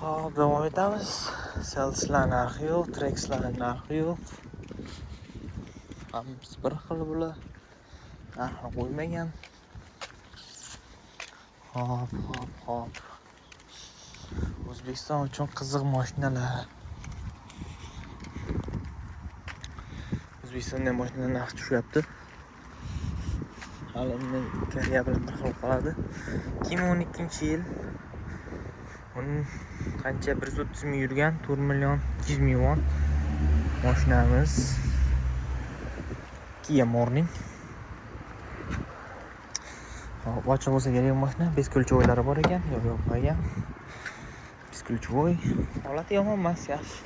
Hop, davom etamiz. Selslar narxi yo'q, Trexlar narxi yo'q. Hammasi bir xil bular. Narxni qo'ymagan. Hop. O'zbekiston uchun qiziq mashinalar. O'zbekistonda mashinalar narxi tushyapti. Hali Koreya bilan bir xil qoladi. 2012-yil qancha 130 ming yurgan 4 million 200 ming won mashinamiz. Kia Morning. Ochiq bo'lsa kerak mashina, beskulchovoylari bor ekan, yo'q. Beskulchovoy holati yomon emas, yaxshi.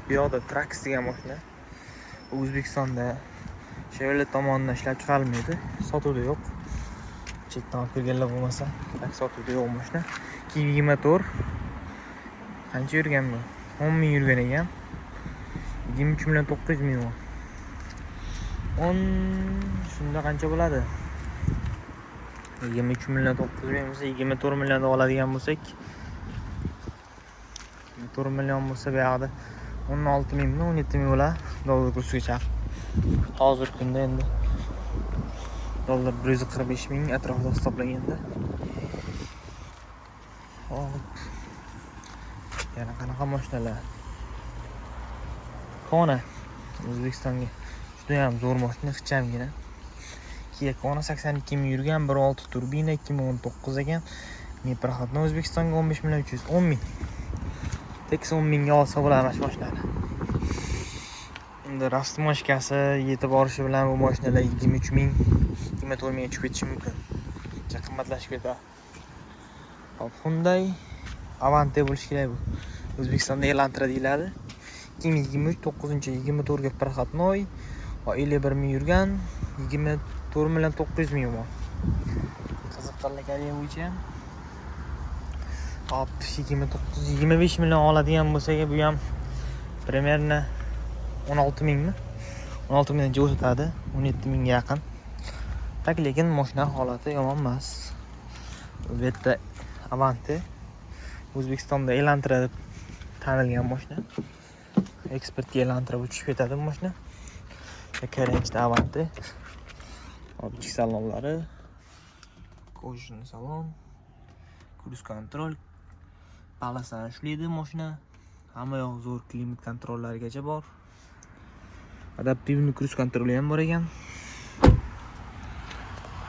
Bu yoqda Trax degan mashina. O'zbekistonda Chevrolet tomonidan ishlab chiqarilmaydi, sotuvda yo'q. Chetdan olib kelganlar bo'lmasa, Trax sotuvda yo'q mashina. 2024 qancha yurgan bu? 10 ming yurgan ekan. 23 million 900 ming won. 10 shunda qancha bo'ladi? 23 million 900 ming bo'lsa 24 millionda oladigan bo'lsak, 24 million bo'lsa bu yoqda 16 mingmi 17 ming bo'ladi dollar kursiga chiqib. Hozirgi kunda endi dollar 145 ming atrofida hisoblanganda. Hop. Yana qanaqa mashinalar? Kona O'zbekistonga juda ham zo'r mashina, ixchamgina. Kia Kona 82 ming yurgan, 1.6 turbina, 2019 ekan. Proxodni O'zbekistonga 15 million 310 ming. Tekis 10 mingga olsa bo'ladi mana shu mashinani. Endi rasmoshkasi yetib borishi bilan bu mashinalar 23 ming, 24 mingga chiqib ketishi mumkin. Juda qimmatlashib ketadi. Hop, Hyundai Avante bo'lishi kerak bu. O'zbekistonda Elantra deyiladi. 2023 9-24 ga Proxodnoy 51 ming yurgan, 24 million 900 ming won. Qiziqqonlar Koreya bo'yicha ham. Hop, 25 million oladigan bo'lsa-ga bu ham примерно 16 mingmi? 16 mingdan jo'shatadi, 17 mingga yaqin. Tak, lekin mashina holati yomon emas. Bu yerda Avante O'zbekistonda Elantra deb tanilgan mashina. Ekspertga Elantra uchib ketadi bu mashina. Koreyacha Avante. Hop, ichki salonlari, kojin salon, cruise control, palasdan ishlaydi mashina. Hamma yoq zo'r, klimat kontrollarigacha bor. Adaptivni cruise kontroli ham bor ekan.